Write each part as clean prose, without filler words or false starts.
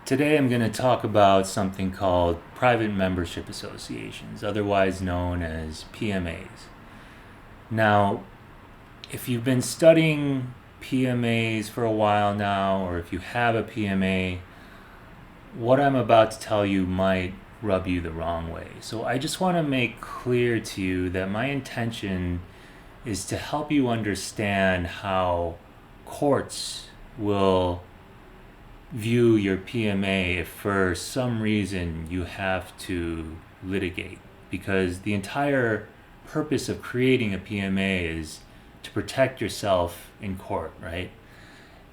Today I'm going to talk about something called private membership associations, otherwise known as PMAs. Now, if you've been studying PMAs for a while now, or if you have a PMA, what I'm about to tell you might rub you the wrong way. So I just want to make clear to you that my intention is to help you understand how courts will view your PMA if for some reason you have to litigate. Because the entire purpose of creating a PMA is to protect yourself in court, right?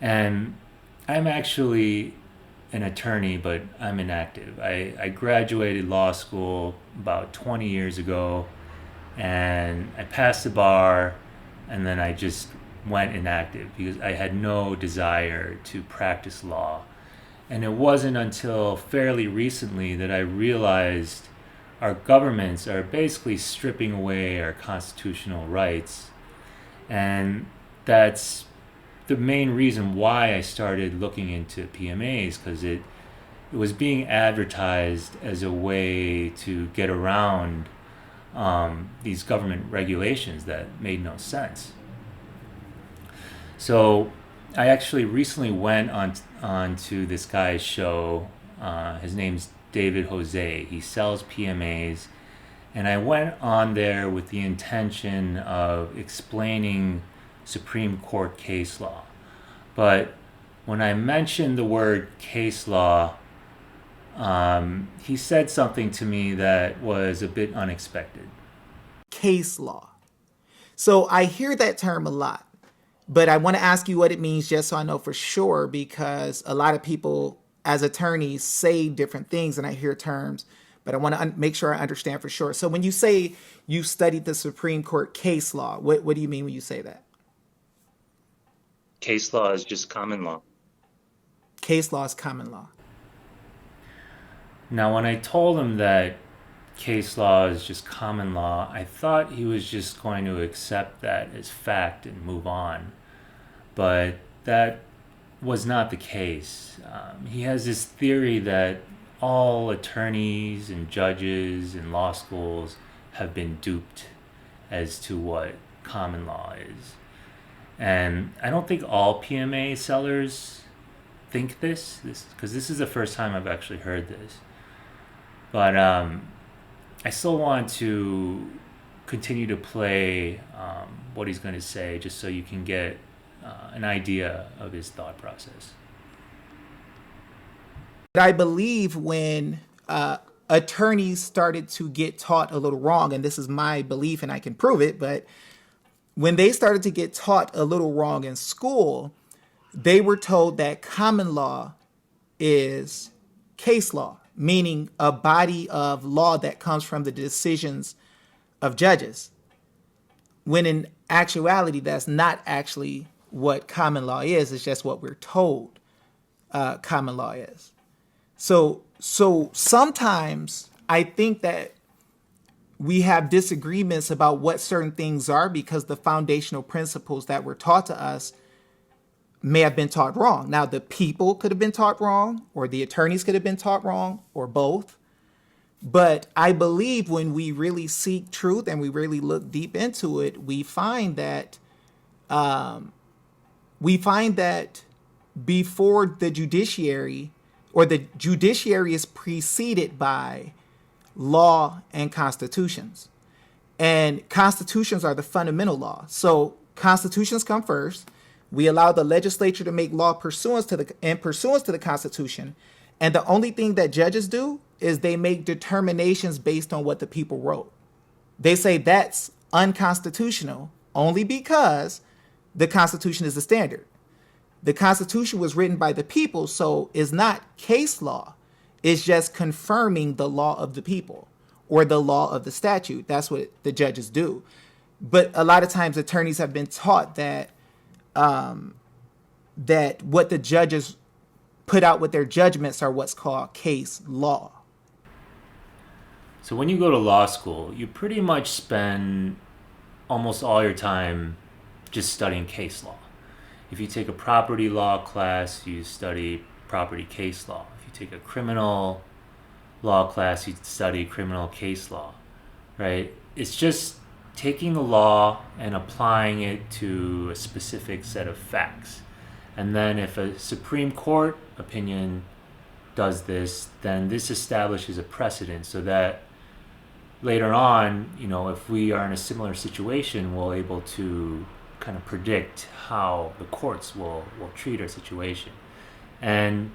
And I'm actually an attorney, but I'm inactive. I graduated law school about 20 years ago, and I passed the bar, and then I just went inactive because I had no desire to practice law. And it wasn't until fairly recently that I realized our governments are basically stripping away our constitutional rights. And that's the main reason why I started looking into PMAs, because it was being advertised as a way to get around these government regulations that made no sense. So I actually recently went on to this guy's show. His name's David Jose. He sells PMAs. And I went on there with the intention of explaining Supreme Court case law. But when I mentioned the word case law, he said something to me that was a bit unexpected. Case law. So I hear that term a lot, but I want to ask you what it means just so I know for sure, because a lot of people as attorneys say different things and I hear terms, but I want to make sure I understand for sure. So when you say you studied the Supreme Court case law, what do you mean when you say that? Case law is just common law. Case law is common law. Now, when I told him that case law is just common law, I thought he was just going to accept that as fact and move on. But that was not the case. He has this theory that all attorneys and judges in law schools have been duped as to what common law is. And I don't think all PMA sellers think this because this is the first time I've actually heard this. But I still want to continue to play what he's going to say just so you can get an idea of his thought process. I believe when attorneys started to get taught a little wrong, and this is my belief and I can prove it, but when they started to get taught a little wrong in school, they were told that common law is case law, meaning a body of law that comes from the decisions of judges. When in actuality, that's not actually what common law is. It's just what we're told common law is. So sometimes I think that we have disagreements about what certain things are because the foundational principles that were taught to us may have been taught wrong. Now, the people could have been taught wrong, or the attorneys could have been taught wrong, or both. But I believe when we really seek truth and we really look deep into it, we find that before the judiciary, or the judiciary is preceded by law and constitutions. And constitutions are the fundamental law. So constitutions come first. We allow the legislature to make law pursuant to the Constitution. And the only thing that judges do is they make determinations based on what the people wrote. They say that's unconstitutional only because the Constitution is the standard. The Constitution was written by the people, so it's not case law. It's just confirming the law of the people or the law of the statute. That's what the judges do. But a lot of times attorneys have been taught that that what the judges put out with their judgments are what's called case law. So when you go to law school, you pretty much spend almost all your time just studying case law. If you take a property law class, you study property case law. If you take a criminal law class, you study criminal case law, right? It's just taking the law and applying it to a specific set of facts. And then if a Supreme Court opinion does this, then this establishes a precedent so that later on, if we are in a similar situation, we're able to kind of predict how the courts will treat our situation. And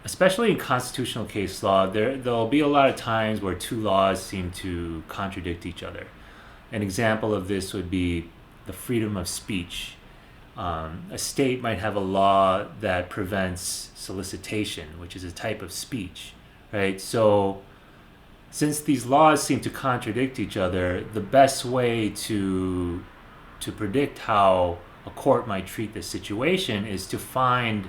especially in constitutional case law, there'll be a lot of times where two laws seem to contradict each other. An example of this would be the freedom of speech. A state might have a law that prevents solicitation, which is a type of speech, right? So since these laws seem to contradict each other, the best way to predict how a court might treat this situation is to find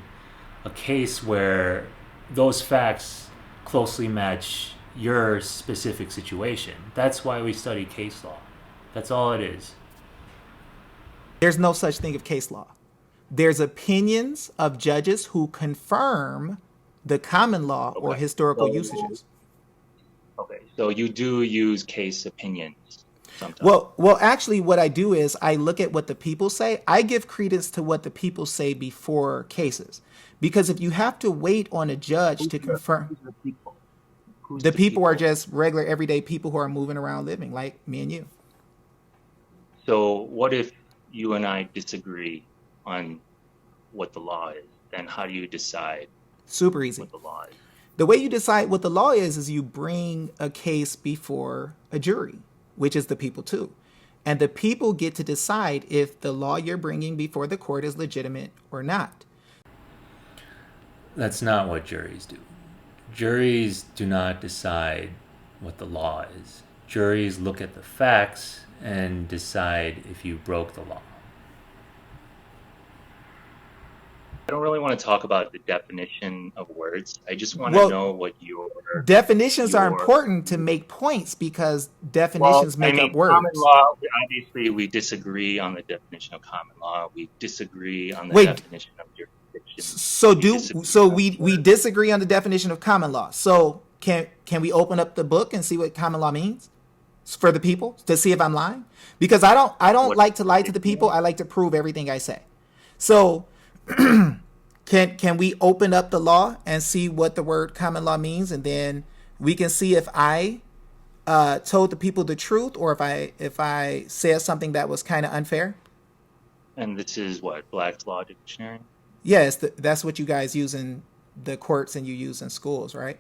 a case where those facts closely match your specific situation. That's why we study case law. That's all it is. There's no such thing of case law. There's opinions of judges who confirm the common law or historical usages. Okay, so you do use case opinions sometimes. Well, actually, what I do is I look at what the people say. I give credence to what the people say before cases, because if you have to wait on a judge to confirm, the people are just regular, everyday people who are moving around living like me and you. So what if you and I disagree on what the law is? Then how do you decide Super easy. what the law is? The way you decide what the law is you bring a case before a jury, which is the people too. And the people get to decide if the law you're bringing before the court is legitimate or not. That's not what juries do. Juries do not decide what the law is. Juries look at the facts and decide if you broke the law. I don't really want to talk about the definition of words. I just want to know what your definitions are important to make points because definitions make up words. Common law, obviously we disagree on the definition of common law. We disagree on the definition of jurisdiction. So we disagree on the definition of common law. So can we open up the book and see what common law means for the people to see if I'm lying? Because I don't like to lie to the people. I like to prove everything I say. So can we open up the law and see what the word common law means, and then we can see if I told the people the truth or if I said something that was kind of unfair? And this is what, Black's Law Dictionary? Yes, that's what you guys use in the courts and you use in schools, right?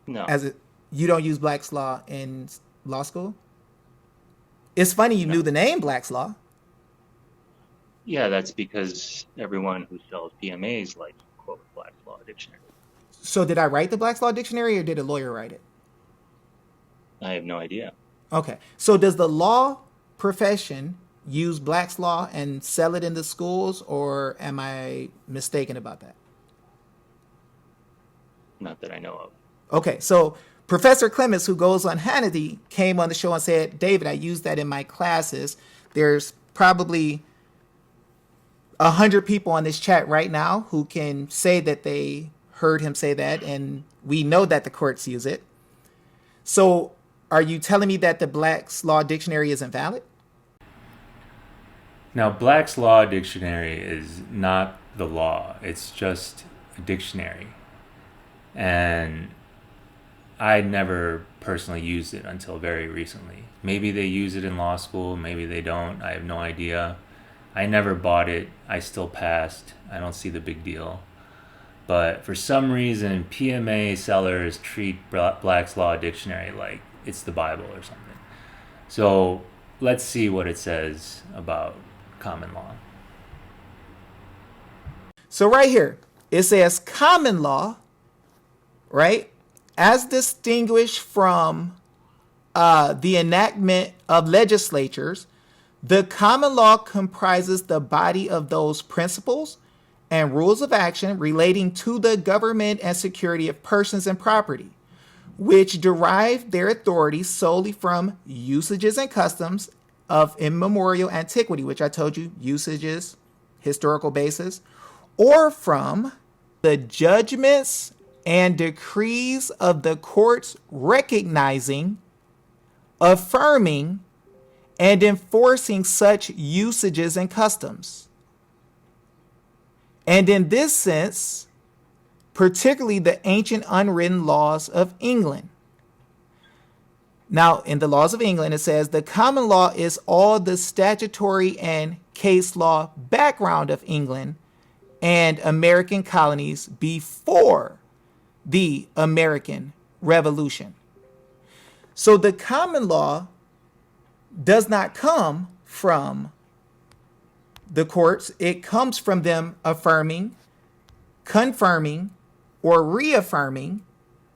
No. You don't use Black's Law in law school? It's funny you knew the name Black's Law. Yeah, that's because everyone who sells PMAs likes to quote Black's Law Dictionary. So did I write the Black's Law Dictionary or did a lawyer write it? I have no idea. Okay. So does the law profession use Black's Law and sell it in the schools, or am I mistaken about that? Not that I know of. Okay. So Professor Clements, who goes on Hannity, came on the show and said, David, I use that in my classes. There's probably 100 people on this chat right now who can say that they heard him say that, and we know that the courts use it. So are you telling me that the Black's Law Dictionary isn't valid? Now, Black's Law Dictionary is not the law. It's just a dictionary. And I never personally used it until very recently. Maybe they use it in law school, maybe they don't. I have no idea. I never bought it. I still passed. I don't see the big deal. But for some reason, PMA sellers treat Black's Law Dictionary like it's the Bible or something. So let's see what it says about common law. So right here, it says common law, right, as distinguished from the enactment of legislatures. The common law comprises the body of those principles and rules of action relating to the government and security of persons and property, which derive their authority solely from usages and customs of immemorial antiquity, which I told you, usages, historical basis, or from the judgments and decrees of the courts recognizing, affirming, and enforcing such usages and customs. And in this sense, particularly the ancient unwritten laws of England. Now, in the laws of England, it says the common law is all the statutory and case law background of England and American colonies before the American Revolution. So the common law does not come from the courts. It comes from them affirming, confirming, or reaffirming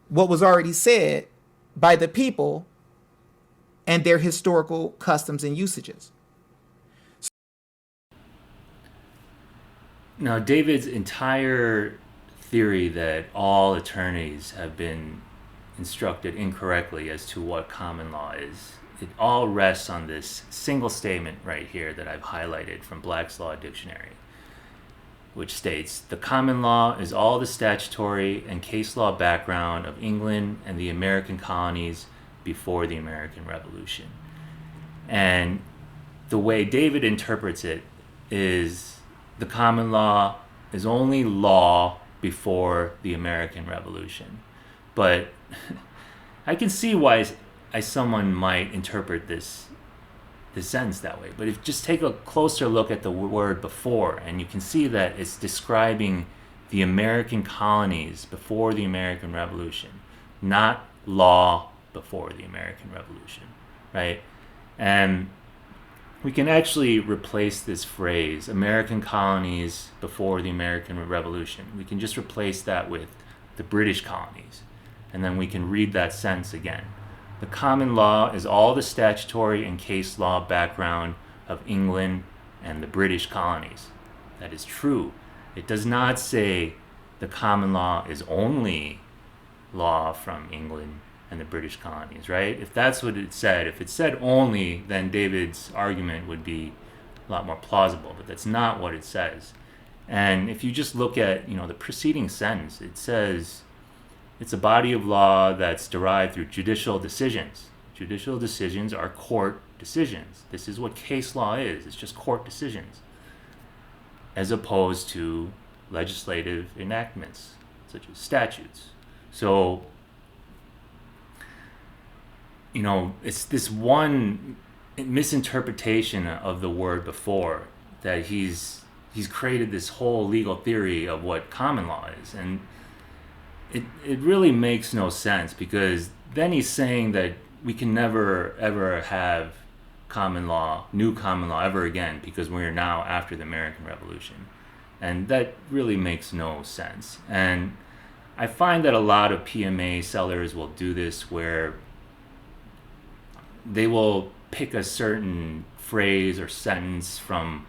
what was already said by the people and their historical customs and usages. Now, David's entire theory that all attorneys have been instructed incorrectly as to what common law is, it all rests on this single statement right here that I've highlighted from Black's Law Dictionary, which states, the common law is all the statutory and case law background of England and the American colonies before the American Revolution. And the way David interprets it is the common law is only law before the American Revolution. But I can see why someone might interpret this sentence that way. But if just take a closer look at the word before, and you can see that it's describing the American colonies before the American Revolution, not law before the American Revolution, right? And we can actually replace this phrase, American colonies before the American Revolution. We can just replace that with the British colonies, and then we can read that sentence again. The common law is all the statutory and case law background of England and the British colonies. That is true. It does not say the common law is only law from England and the British colonies, right? If that's what it said, if it said only, then David's argument would be a lot more plausible, but that's not what it says. And if you just look at, the preceding sentence, it says it's a body of law that's derived through judicial decisions. Judicial decisions are court decisions. This is what case law is. It's just court decisions, as opposed to legislative enactments, such as statutes. So, it's this one misinterpretation of the word before that he's created this whole legal theory of what common law is. And it really makes no sense, because then he's saying that we can never ever have new common law ever again, because we're now after the American Revolution. And that really makes no sense. And I find that a lot of PMA sellers will do this, where they will pick a certain phrase or sentence from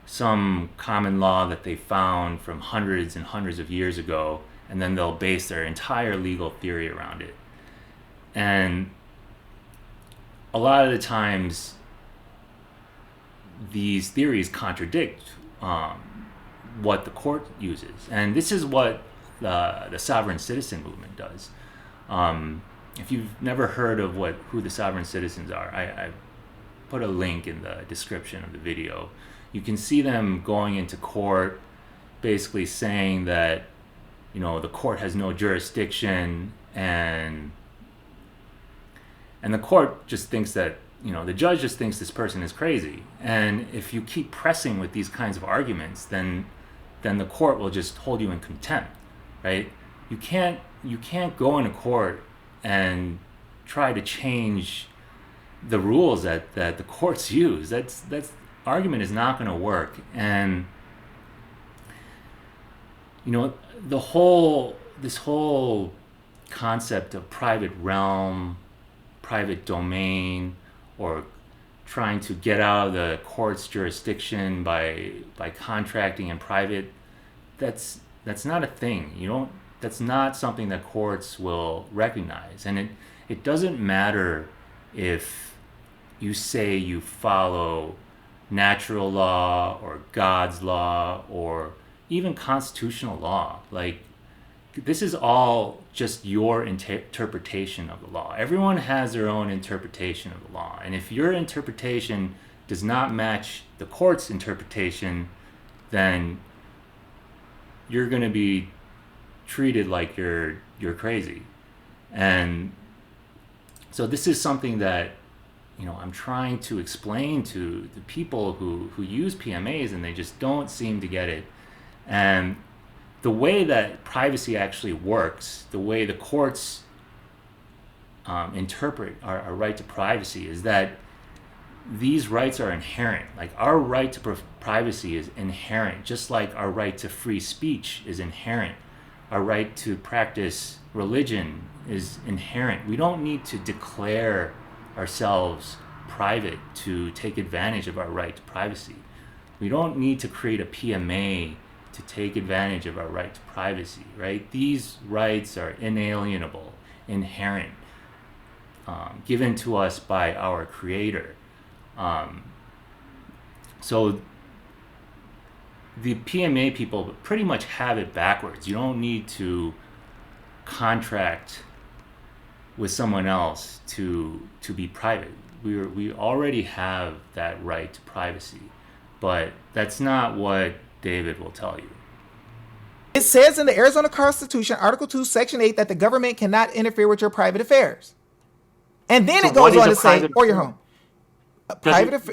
some common law that they found from hundreds and hundreds of years ago, and then they'll base their entire legal theory around it. And a lot of the times, these theories contradict what the court uses. And this is what the sovereign citizen movement does. If you've never heard of who the sovereign citizens are, I put a link in the description of the video. You can see them going into court, basically saying that the court has no jurisdiction, and the court just thinks that the judge just thinks this person is crazy. And if you keep pressing with these kinds of arguments, then the court will just hold you in contempt, right? You can't go into court and try to change the rules that the courts use. That's argument is not going to work. And this whole concept of private realm, private domain, or trying to get out of the court's jurisdiction by contracting in private, that's not a thing. That's not something that courts will recognize. And it doesn't matter if you say you follow natural law or God's law, or even constitutional law. Like, this is all just your interpretation of the law. Everyone has their own interpretation of the law. And if your interpretation does not match the court's interpretation, then you're going to be treated like you're crazy. And so this is something that, I'm trying to explain to the people who use PMAs, and they just don't seem to get it. And the way that privacy actually works, the way the courts interpret our right to privacy, is that these rights are inherent. Like, our right to privacy is inherent, just like our right to free speech is inherent. Our right to practice religion is inherent. We don't need to declare ourselves private to take advantage of our right to privacy. We don't need to create a PMA to take advantage of our right to privacy, right? These rights are inalienable, inherent, given to us by our Creator. So the PMA people pretty much have it backwards. You don't need to contract with someone else to be private. We already have that right to privacy, but that's not what David will tell you. It says in the Arizona Constitution, Article 2, Section 8, that the government cannot interfere with your private affairs. And then it goes on to say, or your home.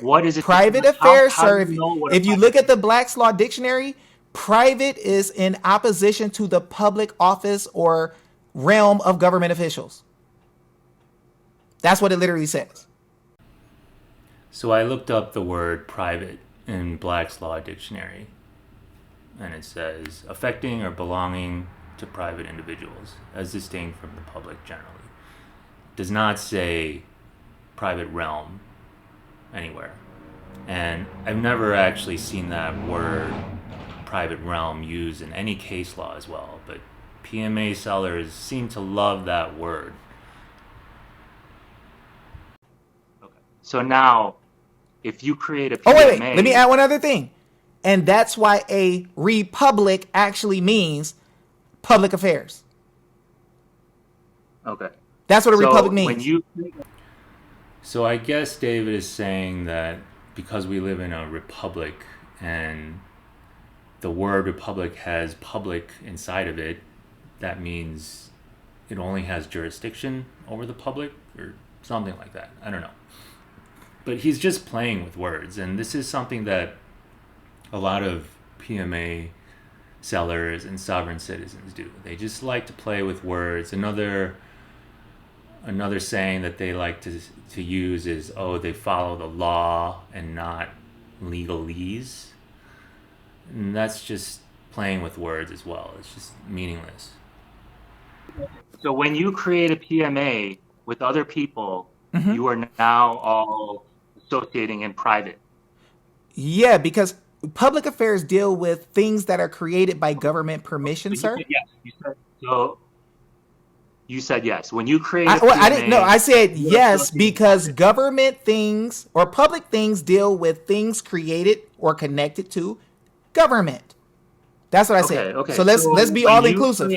What is it? Private affairs, sir. If you look at the Black's Law Dictionary, private is in opposition to the public office or realm of government officials. That's what it literally says. So I looked up the word private in Black's Law Dictionary, and it says affecting or belonging to private individuals as distinct from the public generally. It does not say private realm anywhere. And I've never actually seen that word private realm used in any case law as well, but PMA sellers seem to love that word. Okay. So now, if you create a PMA... Oh, wait. Let me add one other thing. And that's why a republic actually means public affairs. Okay. That's what a republic means. So I guess David is saying that because we live in a republic and the word republic has public inside of it, that means it only has jurisdiction over the public or something like that. I don't know. But he's just playing with words, and this is something that a lot of PMA sellers and sovereign citizens do. They just like to play with words. Another saying that they like to use is, they follow the law and not legalese. And that's just playing with words as well. It's just meaningless. So when you create a PMA with other people, you are now all associating in private. Yeah, because public affairs deal with things that are created by government permission, sir. Yes. You said yes. When you create a PMA... I didn't know. I said yes because government things or public things deal with things created or connected to government. That's what I said. Okay. So let's be all inclusive.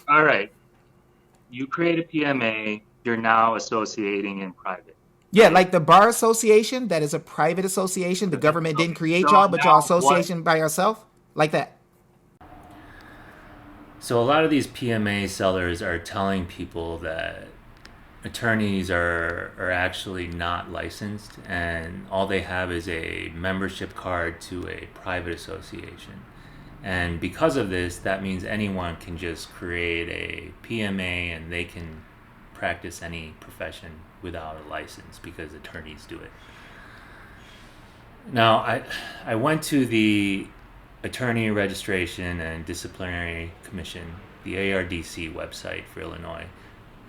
All right. You create a PMA, you're now associating in private. Yeah, like the Bar Association, that is a private association. The government didn't create y'all, but y'all association by yourself, like that. So a lot of these PMA sellers are telling people that attorneys are actually not licensed, and all they have is a membership card to a private association. And because of this, that means anyone can just create a PMA and they can practice any profession without a license because attorneys do it. Now, I went to the Attorney Registration and Disciplinary Commission, the ARDC website for Illinois.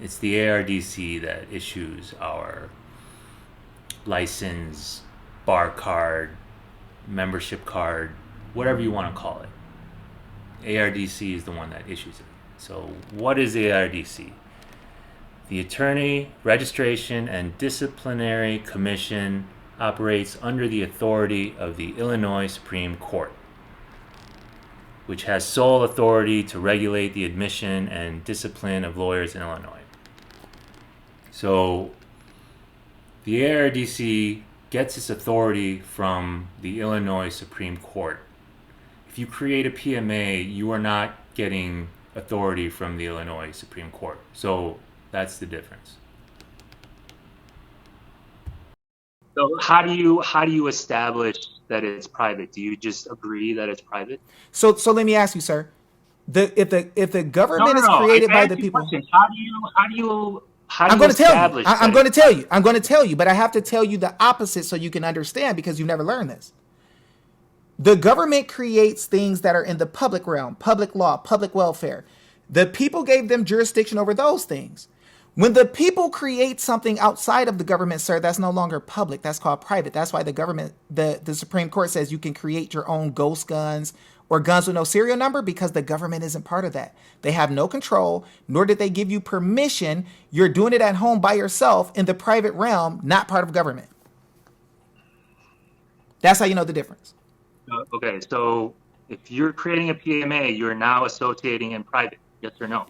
It's the ARDC that issues our license, bar card, membership card, whatever you want to call it. ARDC is the one that issues it. So what is ARDC? The Attorney Registration and Disciplinary Commission operates under the authority of the Illinois Supreme Court. which has sole authority to regulate the admission and discipline of lawyers in Illinois. So the ARDC gets its authority from the Illinois Supreme Court. If you create a PMA, you are not getting authority from the Illinois Supreme Court. So that's the difference. So how do you establish that it's private? Do you just agree that it's private? So let me ask you, sir. If the government is created by the people, How do you I'm going to tell you. establish I'm that going to tell you. I'm going to tell you, but I have to tell you the opposite so you can understand because you've never learned this. The government creates things that are in the public realm, public law, public welfare. The people gave them jurisdiction over those things. When the people create something outside of the government, sir, that's no longer public. That's called private. That's why the government, the Supreme Court says you can create your own ghost guns or guns with no serial number because the government isn't part of that. They have no control, nor did they give you permission. You're doing it at home by yourself in the private realm, not part of government. That's how you know the difference. Okay, so if you're creating a PMA, you're now associating in private. Yes or no?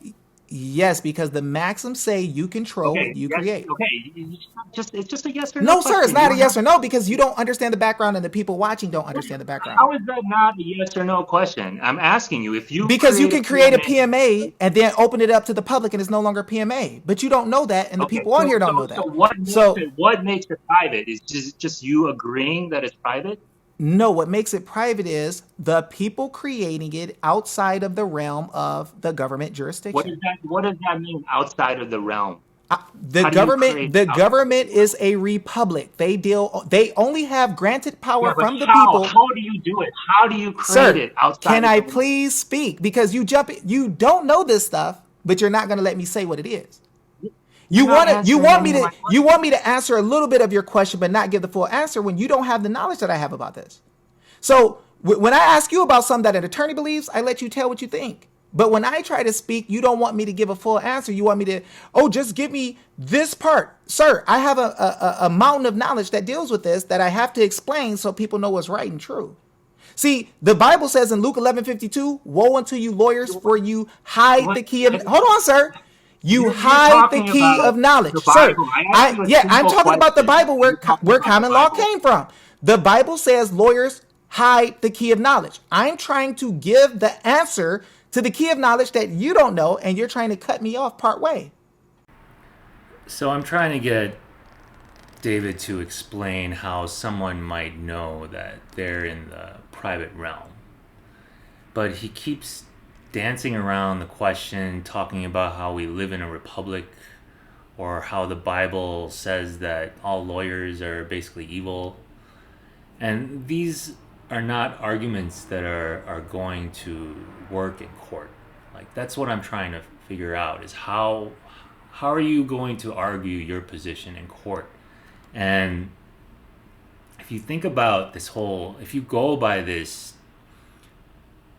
Yes, because the maxims say you control what you yes, create. Okay, it's just a yes or no. No, sir, it's not a yes or no because you don't understand the background and the people watching don't understand the background. How is that not a yes or no question? I'm asking you if you Because you can create a PMA and then open it up to the public and it's no longer PMA. But you don't know that and the people on here don't know that. So what makes it private? Is just you agreeing that it's private? No, what makes it private is the people creating it outside of the realm of the government jurisdiction. What does that mean outside of the realm? The government is a republic. They only have granted power from the people. How do you do it? How do you create it outside? Can I please speak? Because you don't know this stuff, but you're not going to let me say what it is. You want me to answer a little bit of your question, but not give the full answer when you don't have the knowledge that I have about this. So when I ask you about something that an attorney believes, I let you tell what you think. But when I try to speak, you don't want me to give a full answer. You want me to, just give me this part. Sir, I have a mountain of knowledge that deals with this that I have to explain so people know what's right and true. See, the Bible says in Luke 11:52, woe unto you lawyers, for you hide the key of, hold on, sir. You hide the key of knowledge, sir. I'm talking about the Bible where common law came from. The Bible says lawyers hide the key of knowledge. I'm trying to give the answer to the key of knowledge that you don't know, and you're trying to cut me off part way. So I'm trying to get David to explain how someone might know that they're in the private realm. But he keeps dancing around the question, talking about how we live in a republic or how the Bible says that all lawyers are basically evil. And these are not arguments that are going to work in court. Like, that's what I'm trying to figure out is how are you going to argue your position in court? And if you think about this if you go by this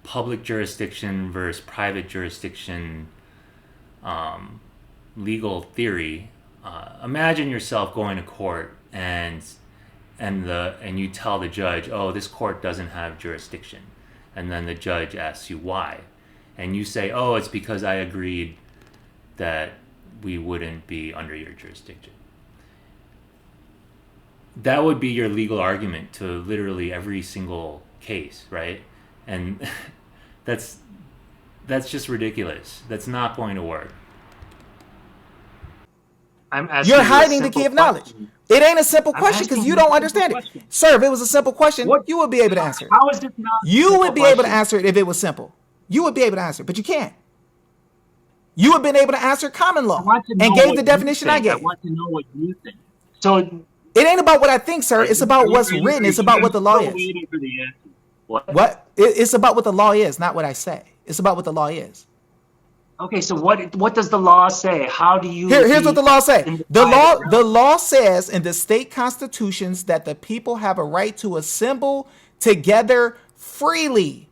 public jurisdiction versus private jurisdiction legal theory, imagine yourself going to court and you tell the judge, oh, this court doesn't have jurisdiction. And then the judge asks you why. And you say, oh, it's because I agreed that we wouldn't be under your jurisdiction. That would be your legal argument to literally every single case, right? And that's just ridiculous. That's not going to work. You're hiding the key of knowledge. It ain't a simple question because you don't understand it. Sir, if it was a simple question, you would be able to answer it. How is it not? You would be able to answer it if it was simple. You would be able to answer it, but you can't. You have been able to answer common law and gave the definition I gave. I want to know what you think. So it ain't about what I think, sir. It's about what's written. It's about what the law is. What? It's about what the law is, not what I say. It's about what the law is. Okay, so what does the law say? How do you? Here's what the law says. The law says in the state constitutions that the people have a right to assemble together freely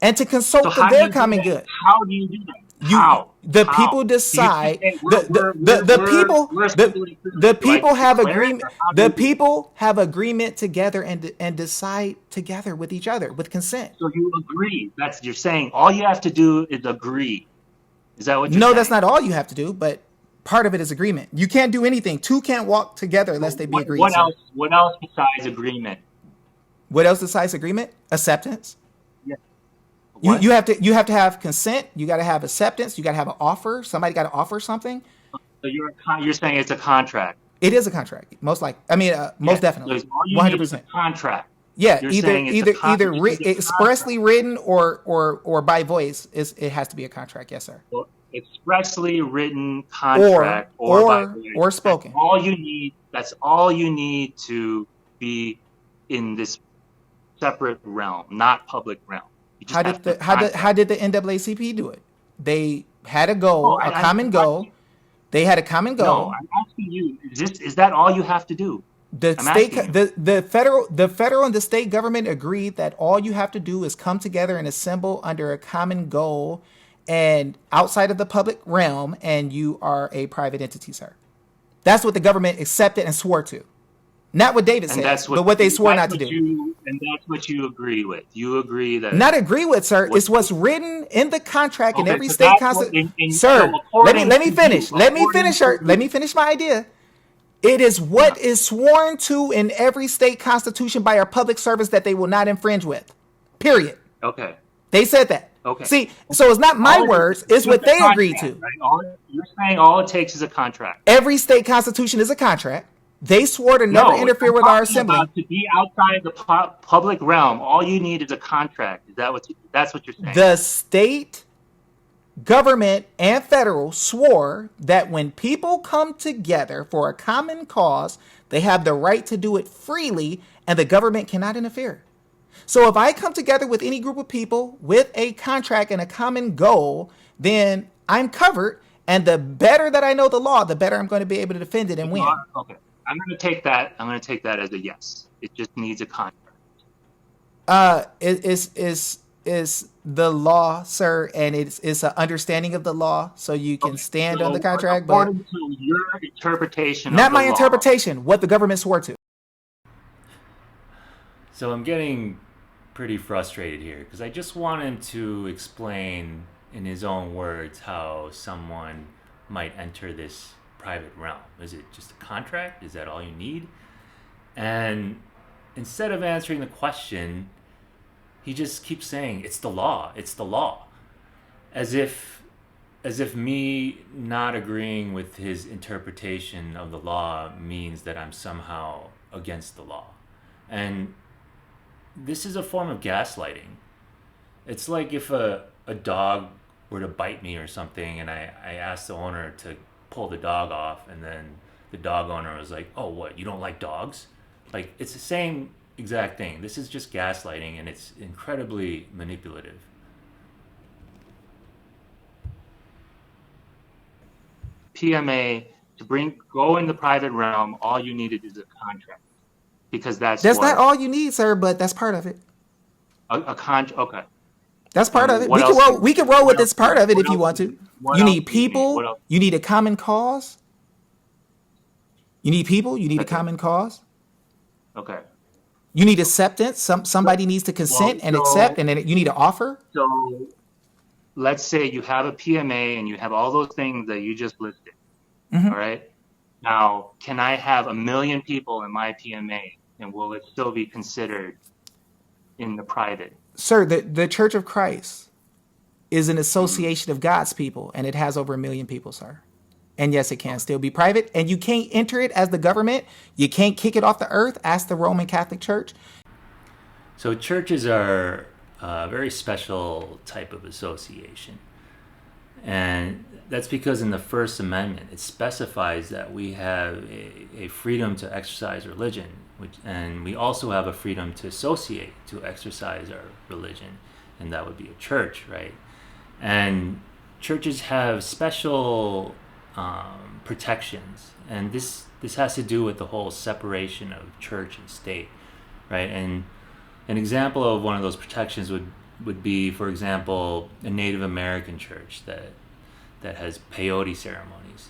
and to consult for their common good. How do you do that? the How? people So you just decide say we're assembling the Christians. Do I people have declare it, agreement or how do the you do it? people have agreement together and decide together with each other with consent. So you agree. You're saying all you have to do is agree. Is that what you're No, that's saying? not all you have to do, but part of it is agreement. You can't do anything. Two can't walk together So unless they be what agreed, what sir. else what else besides agreement? What else besides agreement? Acceptance. Yeah. You What? you have to have consent. You got to have acceptance. You got to have an offer. Somebody got to offer something. So you're saying it's a contract. It is a contract, most like. I mean, most Yeah. So definitely, all you one hundred need is a percent. contract. Yeah, You're saying it's a you need a expressly contract. written or by voice. It has to be a contract. Yes, sir. So expressly written contract or by voice. Or spoken. That's all you need to be in this separate realm, not public realm. You just have to How contract. did the NAACP do it? They had a Oh, goal, a common I'm goal. asking, They had a common no, goal. I'm asking you, is that all you have to do? The I'm asking you. the federal and the state government agreed that all you have to do is come together and assemble under a common goal and outside of the public realm, and you are a private entity, sir. That's what the government accepted and swore to. Not what David And says, but what they swore not to do. that's what you agree with. You agree that Not agree with, sir. what It's what's written in the contract in okay, every so state that's what constitution. so Sir, according let me to you, finish. according to Let you. me finish my idea. It is Yeah. what is sworn to in every state constitution by our public servants that they will not infringe with. Period. Okay. They said that. Okay. See, so it's not my words, it's Just what a they agreed contract, to. right? You're saying all it takes is a contract. Every state constitution is a contract. They swore to never No, interfere I'm with our talking assembly. about to be outside the public realm. All you need is a contract. That's what you're saying? The state government and federal swore that when people come together for a common cause, they have the right to do it freely and the government cannot interfere. So if I come together with any group of people with a contract and a common goal, then I'm covered. And the better that I know the law, the better I'm going to be able to defend it and win. Okay. I'm going to take that. I'm going to take that as a yes. It just needs a contract. Is the law, sir, and it's an understanding of the law, so you can Okay. stand on the So contract, but according to your interpretation not of the my law, interpretation. What the government swore to. So I'm getting pretty frustrated here because I just want him to explain in his own words how someone might enter this private realm. Is it just a contract? Is that all you need? And instead of answering the question, he just keeps saying it's the law, as if me not agreeing with his interpretation of the law means that I'm somehow against the law. And this is a form of gaslighting. It's like if a dog were to bite me or something and I asked the owner to pull the dog off, and then the dog owner was like, oh, what, you don't like dogs? Like, it's the same exact thing. This is just gaslighting, and it's incredibly manipulative. PMA to go in the private realm, all you needed is a contract, because that's Not what all you need, sir, but that's part of it. a contract. Okay. That's part of And it. what else? We can roll with What else? this part of it What if you else? want to. What You else need do you need? What people. else? You need a common cause. You need people. You need a Okay. common cause. Okay. You need acceptance. Somebody needs to consent and accept, and then you need an offer. So let's say you have a PMA and you have all those things that you just listed. Mm-hmm. All right. Now, can I have 1 million people in my PMA, and will it still be considered in the private? Sir, the Church of Christ is an association of God's people, and it has over 1 million people, sir. And yes, it can still be private, and you can't enter it as the government. You can't kick it off the earth. Ask the Roman Catholic Church. So churches are a very special type of association. And that's because in the First Amendment, it specifies that we have a freedom to exercise religion, and we also have a freedom to associate, to exercise our religion, and that would be a church, right? And churches have special protections, and this has to do with the whole separation of church and state, right? And an example of one of those protections would be, for example, a Native American church that that has peyote ceremonies.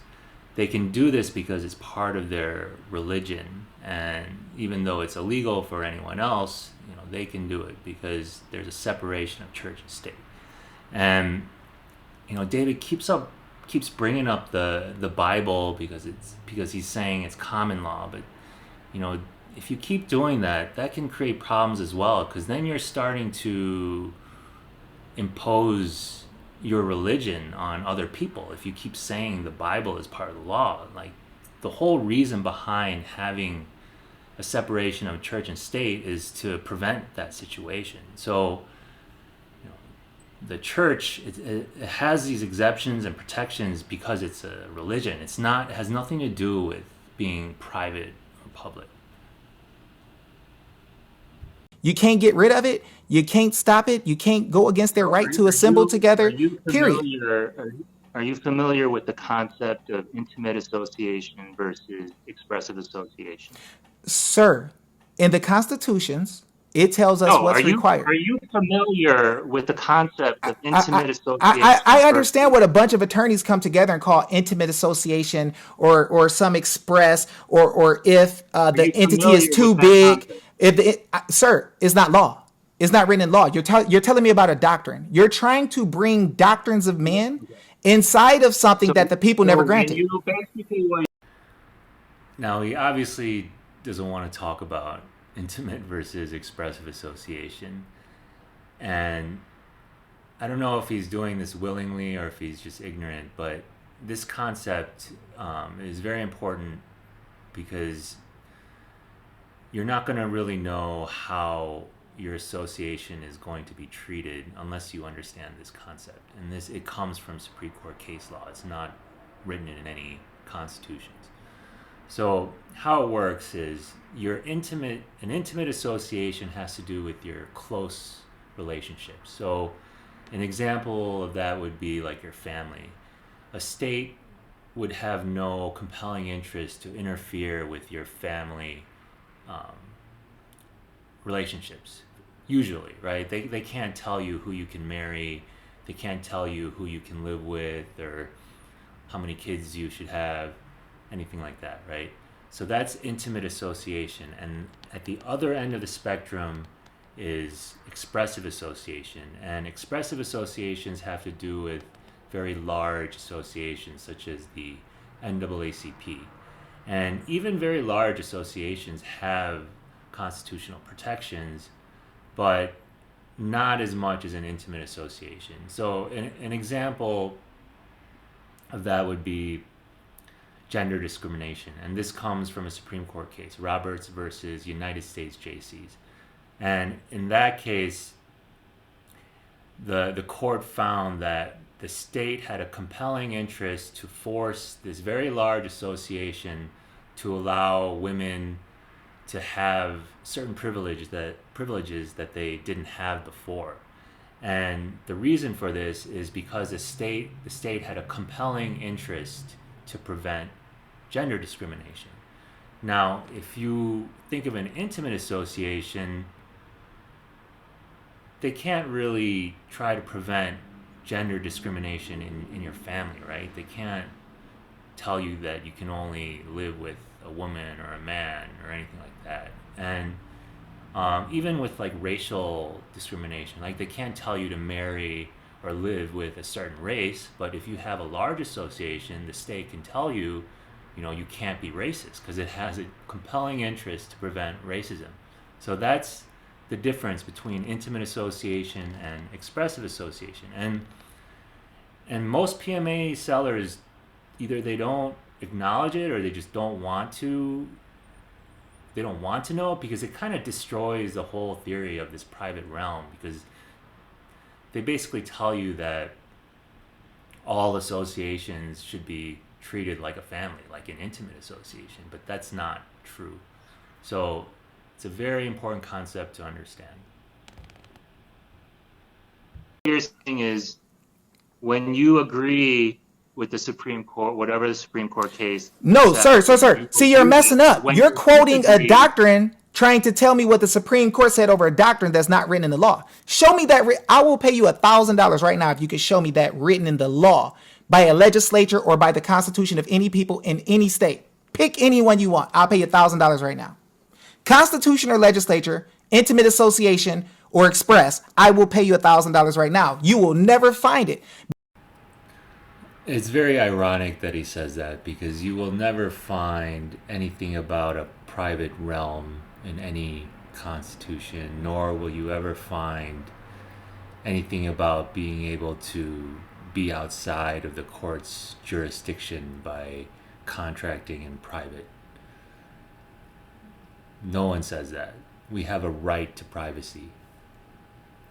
They can do this because it's part of their religion, and even though it's illegal for anyone else, they can do it because there's a separation of church and state. And David keeps bringing up the Bible because he's saying it's common law, but if you keep doing that, that can create problems as well, because then you're starting to impose your religion on other people. If you keep saying the Bible is part of the law, like the whole reason behind having a separation of church and state is to prevent that situation. So the church, it has these exceptions and protections because it's a religion. It has nothing to do with being private or public. You can't get rid of it. You can't stop it. You can't go against their right to assemble together. Period. Are you familiar with the concept of intimate association versus expressive association? Sir, in the constitutions, it tells us what's required. Are you familiar with the concept of intimate association? I understand what a bunch of attorneys come together and call intimate association or some express or if the entity is too big. Sir, it's not law. It's not written in law. You're telling me about a doctrine. You're trying to bring doctrines of men inside of something that the people never granted. Now, he obviously doesn't want to talk about intimate versus expressive association. And I don't know if he's doing this willingly or if he's just ignorant, but this concept is very important because you're not going to really know how your association is going to be treated unless you understand this concept. And it comes from Supreme Court case law. It's not written in any constitutions. So how it works is an intimate association has to do with your close relationships. So an example of that would be like your family. A state would have no compelling interest to interfere with your family relationships, usually, right? They can't tell you who you can marry, they can't tell you who you can live with or how many kids you should have, anything like that, right? So that's intimate association. And at the other end of the spectrum is expressive association. And expressive associations have to do with very large associations such as the NAACP. And even very large associations have constitutional protections, but not as much as an intimate association. So an example of that would be gender discrimination. And this comes from a Supreme Court case, Roberts versus United States Jaycees. And in that case, the court found that the state had a compelling interest to force this very large association to allow women to have certain privileges that they didn't have before. And the reason for this is because the state had a compelling interest to prevent gender discrimination. Now, if you think of an intimate association, they can't really try to prevent gender discrimination in your family, right? They can't tell you that you can only live with a woman or a man or anything like that. And even with like racial discrimination, like they can't tell you to marry or live with a certain race, but if you have a large association, the state can tell you, you can't be racist because it has a compelling interest to prevent racism. So that's the difference between intimate association and expressive association. And most PMA sellers, either they don't acknowledge it or they just don't want to know, because it kind of destroys the whole theory of this private realm, because they basically tell you that all associations should be treated like a family, like an intimate association, but that's not true. So it's a very important concept to understand. Your thing is, when you agree with the Supreme Court, whatever the Supreme Court case. No, sir. See, you're messing up. You're quoting a doctrine, trying to tell me what the Supreme Court said over a doctrine that's not written in the law. Show me that. I will pay you $1,000 right now if you can show me that written in the law. by a legislature or by the constitution of any people in any state. Pick any one you want. I'll pay you $1,000 right now. Constitution or legislature, intimate association, or express, I will pay you $1,000 right now. You will never find it. It's very ironic that he says that, because you will never find anything about a private realm in any constitution, nor will you ever find anything about being able to be outside of the court's jurisdiction by contracting in private. No one says that. We have a right to privacy.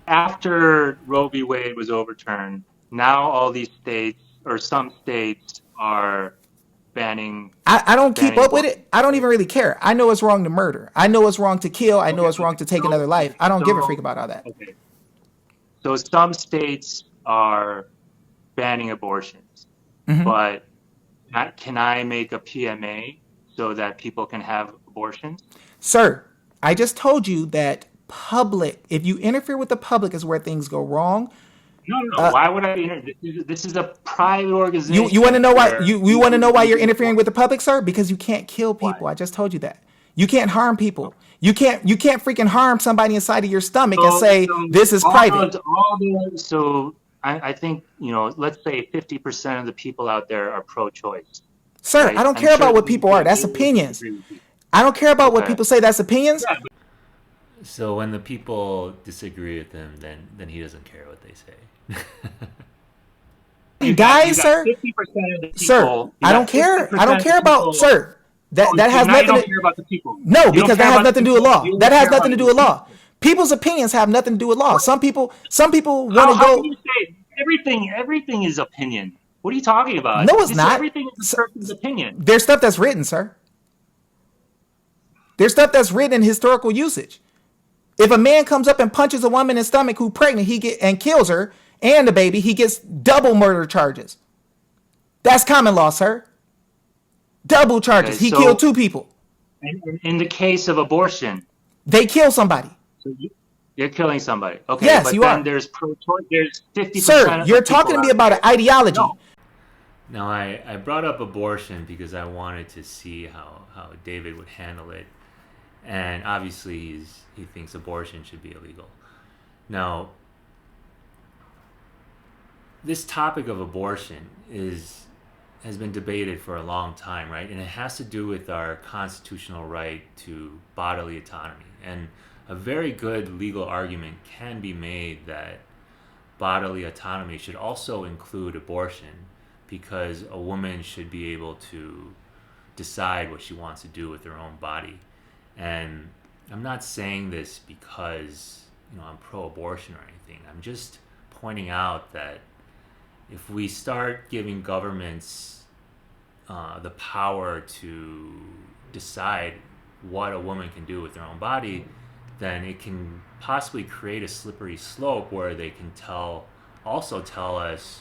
After Roe v. Wade was overturned, now all these states, or some states, are banning. I don't keep up with it. I don't even really care. I know it's wrong to murder. I know it's wrong to kill. I know it's wrong to take another life. I don't give a freak about all that. Okay. So some states are banning abortions, but can I make a PMA so that people can have abortions? Sir, I just told you that public, if you interfere with the public, is where things go wrong. No. Why would I? This is a private organization. You want to know why? You want to know why you're interfering with the public, sir? Because you can't kill people. Why? I just told you that. You can't harm people. You can't freaking harm somebody inside of your stomach and say this is private. So I think, let's say 50% of the people out there are pro-choice. Sir, right? I don't care about what people are. That's opinions. I don't care about what people say. That's opinions. Yeah. So when the people disagree with him, then he doesn't care what they say. Guys, sir. 50% of the people, sir, I don't care. I don't care about, sir. That has nothing. You don't care about the people. No, because that has nothing to do with law. That has nothing to do with law. People's opinions have nothing to do with law. Some people want to go. How can you say everything is opinion? What are you talking about? No, it's not. Everything is a person's opinion. There's stuff that's written, sir. There's stuff that's written in historical usage. If a man comes up and punches a woman in the stomach who's pregnant, and kills her and the baby, he gets double murder charges. That's common law, sir. Double charges. Okay, he killed 2 people. In the case of abortion, they kill somebody. So you're killing somebody. Okay. Yes, but you then are. There's 50%. Sir, you're talking to me about an ideology. No. Now, I brought up abortion because I wanted to see how David would handle it. And obviously he thinks abortion should be illegal. Now, this topic of abortion has been debated for a long time, right? And it has to do with our constitutional right to bodily autonomy. And a very good legal argument can be made that bodily autonomy should also include abortion, because a woman should be able to decide what she wants to do with her own body. And I'm not saying this because I'm pro-abortion or anything. I'm just pointing out that if we start giving governments the power to decide what a woman can do with their own body, then it can possibly create a slippery slope where they can also tell us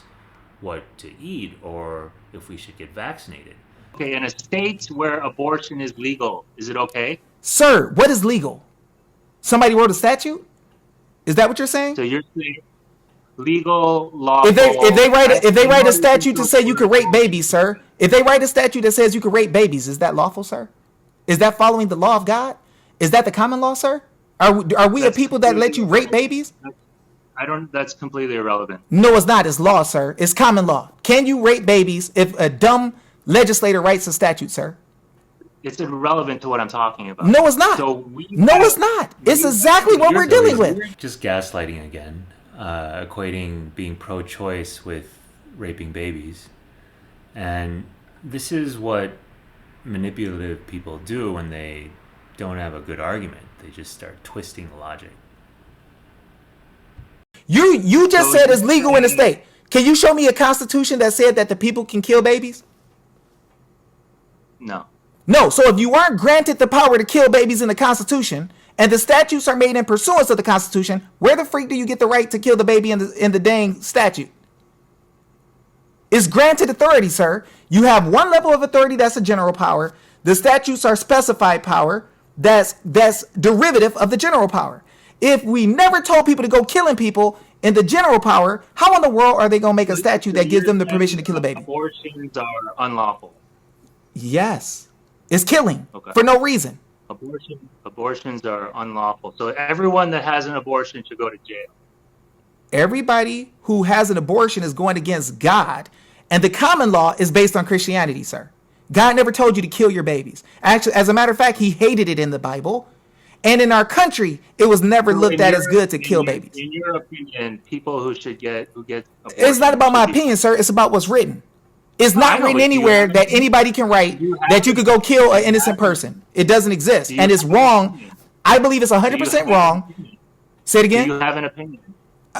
what to eat or if we should get vaccinated. Okay, in a state where abortion is legal, is it okay? Sir, what is legal? Somebody wrote a statute? Is that what you're saying? So you're saying legal, lawful. If they write a statute to say you can rape babies, sir. If they write a statute that says you can rape babies, is that lawful, sir? Is that following the law of God? Is that the common law, sir? Are we a people that let you rape babies? That's completely irrelevant. No, it's not. It's law, sir. It's common law. Can you rape babies if a dumb legislator writes a statute, sir? It's irrelevant to what I'm talking about. No, it's not. It's not. It's exactly what we're dealing with. Just gaslighting again, equating being pro-choice with raping babies. And this is what manipulative people do when they don't have a good argument. They just start twisting the logic. You just said it's legal in the state. Can you show me a constitution that said that the people can kill babies? No, so if you aren't granted the power to kill babies in the Constitution, and the statutes are made in pursuance of the Constitution, where the freak do you get the right to kill the baby in the dang statute? It's granted authority, sir. You have one level of authority that's a general power. The statutes are specified power that's derivative of the general power. If we never told people to go killing people in the general power, how in the world are they going to make a statute that gives them the permission to kill a baby? Abortions are unlawful. Yes. It's killing Okay. for no reason. Abortions are unlawful. So everyone that has an abortion should go to jail. Everybody who has an abortion is going against God. And the common law is based on Christianity, sir. God never told you to kill your babies. Actually, as a matter of fact, he hated it in the Bible. And in our country, it was never looked at as good to kill babies. In your opinion, people who get it's not about my opinion, sir. It's about what's written. It's not written anywhere that anybody can write that you could go kill an innocent person. It doesn't exist. And it's wrong. I believe it's 100% wrong. Say it again. Do you have an opinion?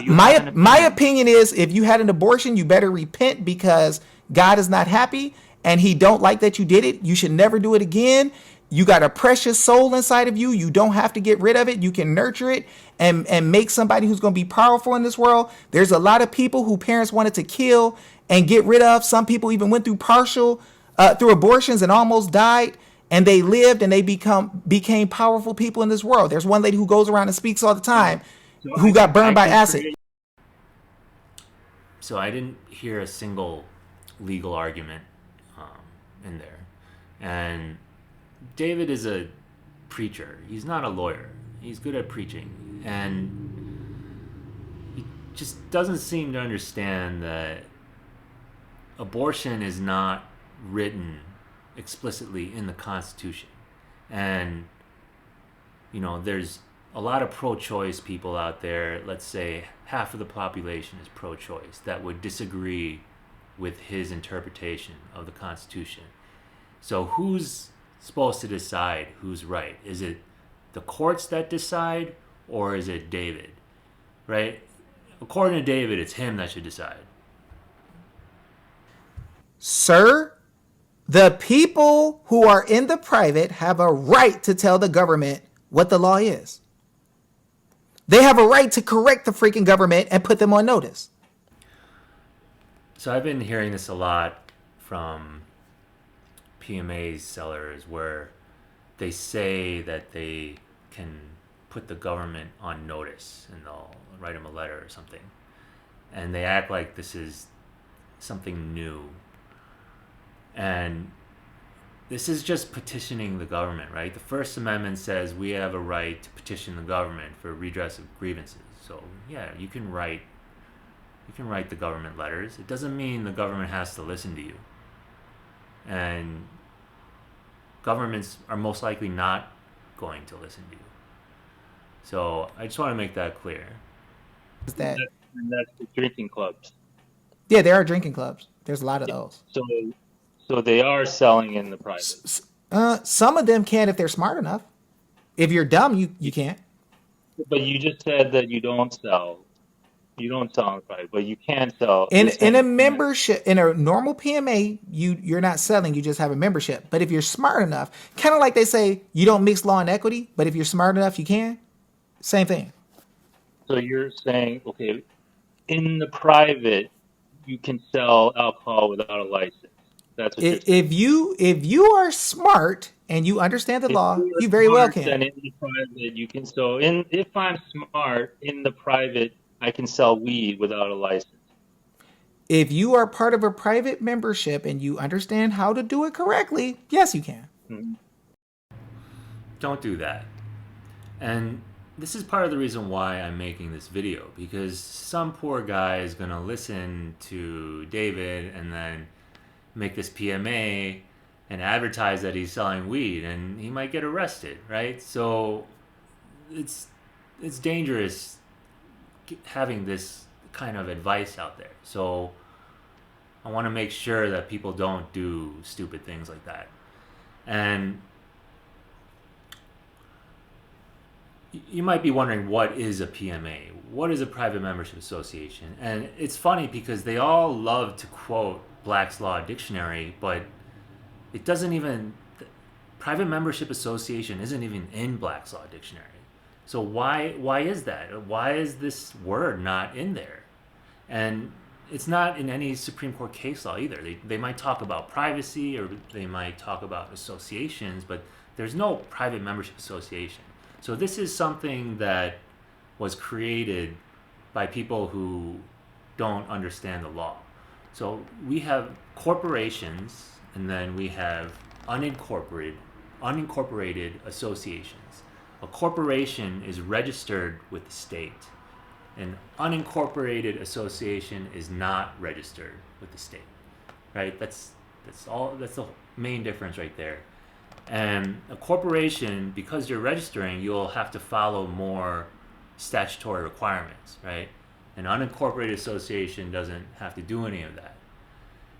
My opinion is if you had an abortion, you better repent because God is not happy and he don't like that you did it. You should never do it again. You got a precious soul inside of you. You don't have to get rid of it. You can nurture it and make somebody who's going to be powerful in this world. There's a lot of people who parents wanted to kill and get rid of. Some people even went through through abortions and almost died, and they lived and they became powerful people in this world. There's one lady who goes around and speaks all the time who got burned by acid. So I didn't hear a single legal argument in there. And David is a preacher. He's not a lawyer. He's good at preaching. And he just doesn't seem to understand that abortion is not written explicitly in the Constitution. And, there's a lot of pro-choice people out there. Let's say half of the population is pro-choice that would disagree with his interpretation of the Constitution. So who's supposed to decide who's right? Is it the courts that decide, or is it David? Right? According to David, it's him that should decide. Sir, the people who are in the private have a right to tell the government what the law is. They have a right to correct the freaking government and put them on notice. So I've been hearing this a lot from PMAs sellers where they say that they can put the government on notice and they'll write them a letter or something. And they act like this is something new. And this is just petitioning the government, right? The First Amendment says we have a right to petition the government for redress of grievances. So yeah, you can write the government letters. It doesn't mean the government has to listen to you. And governments are most likely not going to listen to you. So I just want to make that clear. Is that? And that's the drinking clubs. Yeah, there are drinking clubs. There's a lot of those. So they are selling in the private. Some of them can if they're smart enough. If you're dumb, you can't. But you just said that you don't sell. You don't sell in the private, but you can sell in a membership. In a normal PMA, you're not selling. You just have a membership. But if you're smart enough, kind of like they say, you don't mix law and equity. But if you're smart enough, you can. Same thing. So you're saying, okay, in the private, you can sell alcohol without a license. That's what if you are smart and you understand the law, you very well can. Then in the private, you can. So if I'm smart in the private, I can sell weed without a license. If you are part of a private membership and you understand how to do it correctly, yes, you can. Mm-hmm. Don't do that. And this is part of the reason why I'm making this video, because some poor guy is going to listen to David and then make this PMA and advertise that he's selling weed, and he might get arrested, right? So it's dangerous having this kind of advice out there. So I want to make sure that people don't do stupid things like that. And you might be wondering, what is a PMA? What is a private membership association? And it's funny because they all love to quote Black's Law Dictionary, but it doesn't even, private membership association isn't even in Black's Law Dictionary. So why is that? Why is this word not in there? And it's not in any Supreme Court case law either. They might talk about privacy, or they might talk about associations, but there's no private membership association. So this is something that was created by people who don't understand the law. So we have corporations, and then we have unincorporated associations. A corporation is registered with the state. An unincorporated association is not registered with the state, right? That's the main difference right there. And a corporation, because you're registering, you'll have to follow more statutory requirements, right? An unincorporated association doesn't have to do any of that.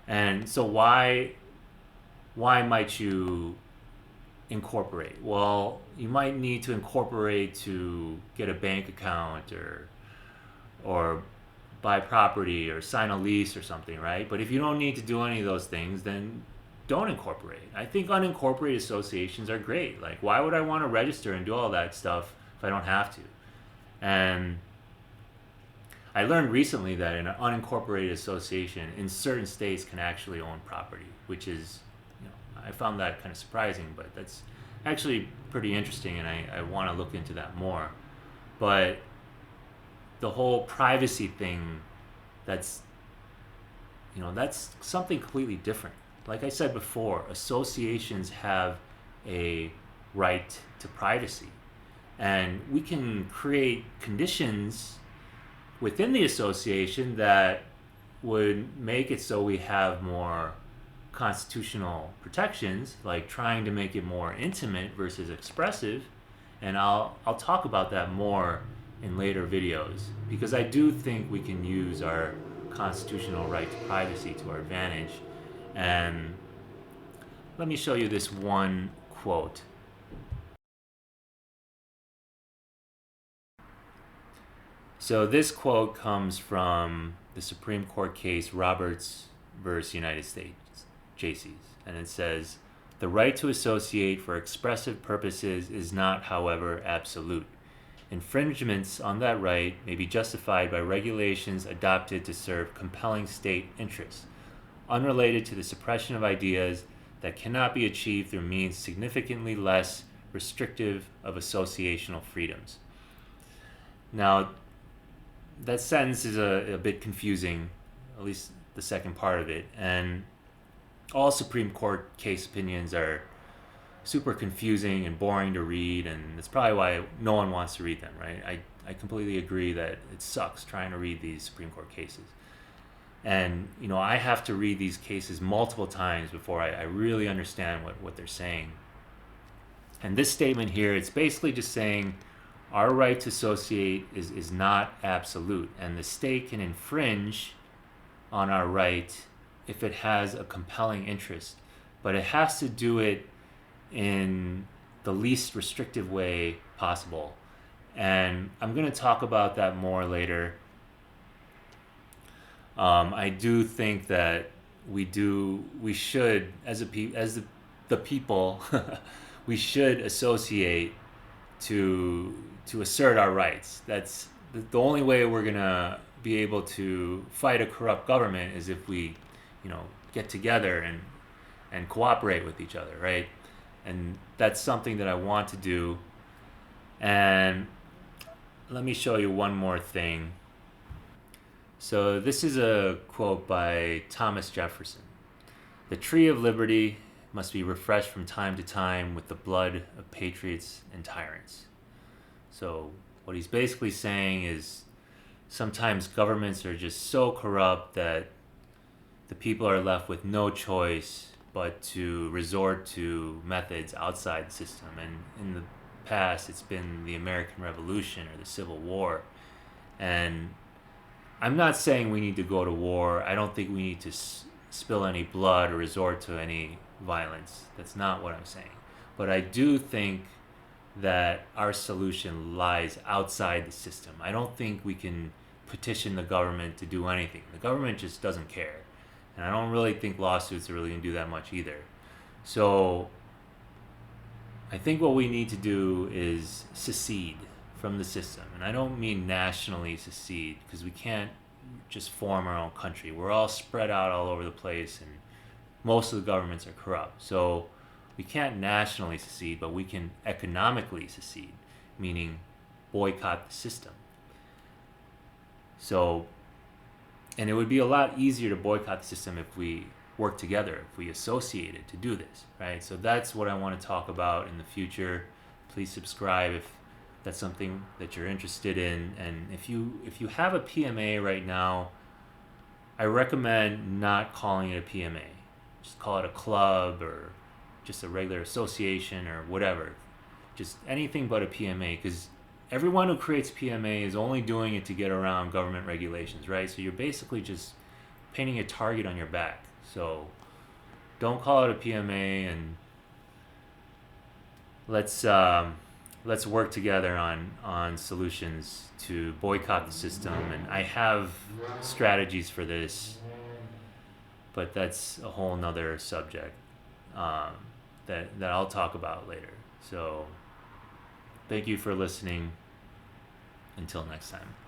And so why might you incorporate? Well, you might need to incorporate to get a bank account or buy property or sign a lease or something, right? But if you don't need to do any of those things, then don't incorporate. I think unincorporated associations are great. Like, why would I want to register and do all that stuff if I don't have to? And I learned recently that an unincorporated association in certain states can actually own property, which is, I found that kind of surprising, but that's actually pretty interesting, and I want to look into that more. But the whole privacy thing, that's something completely different. Like I said before, associations have a right to privacy, and we can create conditions within the association that would make it so we have more constitutional protections, like trying to make it more intimate versus expressive. And I'll talk about that more in later videos, because I do think we can use our constitutional right to privacy to our advantage. And let me show you this one quote. So this quote comes from the Supreme Court case Roberts versus United States, Jaycees, and it says, "The right to associate for expressive purposes is not, however, absolute. Infringements on that right may be justified by regulations adopted to serve compelling state interests, unrelated to the suppression of ideas that cannot be achieved through means significantly less restrictive of associational freedoms." Now, that sentence is a bit confusing, at least the second part of it, and all Supreme Court case opinions are super confusing and boring to read, and that's probably why no one wants to read them, right? I completely agree that it sucks trying to read these Supreme Court cases. And, I have to read these cases multiple times before I really understand what they're saying. And this statement here, it's basically just saying our right to associate is not absolute, and the state can infringe on our right if it has a compelling interest, but it has to do it in the least restrictive way possible. And I'm going to talk about that more later. I do think that we should, as the people, we should associate to assert our rights. That's the only way we're gonna be able to fight a corrupt government, is if we, get together and cooperate with each other, right? And that's something that I want to do. And let me show you one more thing. So this is a quote by Thomas Jefferson. "The tree of liberty must be refreshed from time to time with the blood of patriots and tyrants." So what he's basically saying is sometimes governments are just so corrupt that the people are left with no choice but to resort to methods outside the system. And in the past, it's been the American Revolution or the Civil War. And I'm not saying we need to go to war. I don't think we need to spill any blood or resort to any violence. That's not what I'm saying. But I do think that our solution lies outside the system. I don't think we can petition the government to do anything. The government just doesn't care. And I don't really think lawsuits are really going to do that much either. So I think what we need to do is secede from the system. And I don't mean nationally secede, because we can't just form our own country. We're all spread out all over the place, and most of the governments are corrupt. So we can't nationally secede, but we can economically secede, meaning boycott the system. So, and it would be a lot easier to boycott the system if we work together, if we associated to do this, right? So that's what I want to talk about in the future. Please subscribe if that's something that you're interested in. And if you have a PMA right now, I recommend not calling it a PMA. Just call it a club or just a regular association or whatever. Just anything but a PMA, because everyone who creates PMA is only doing it to get around government regulations, right? So you're basically just painting a target on your back. So don't call it a PMA, and let's work together on solutions to boycott the system. And I have strategies for this, but that's a whole nother subject that I'll talk about later. So thank you for listening. Until next time.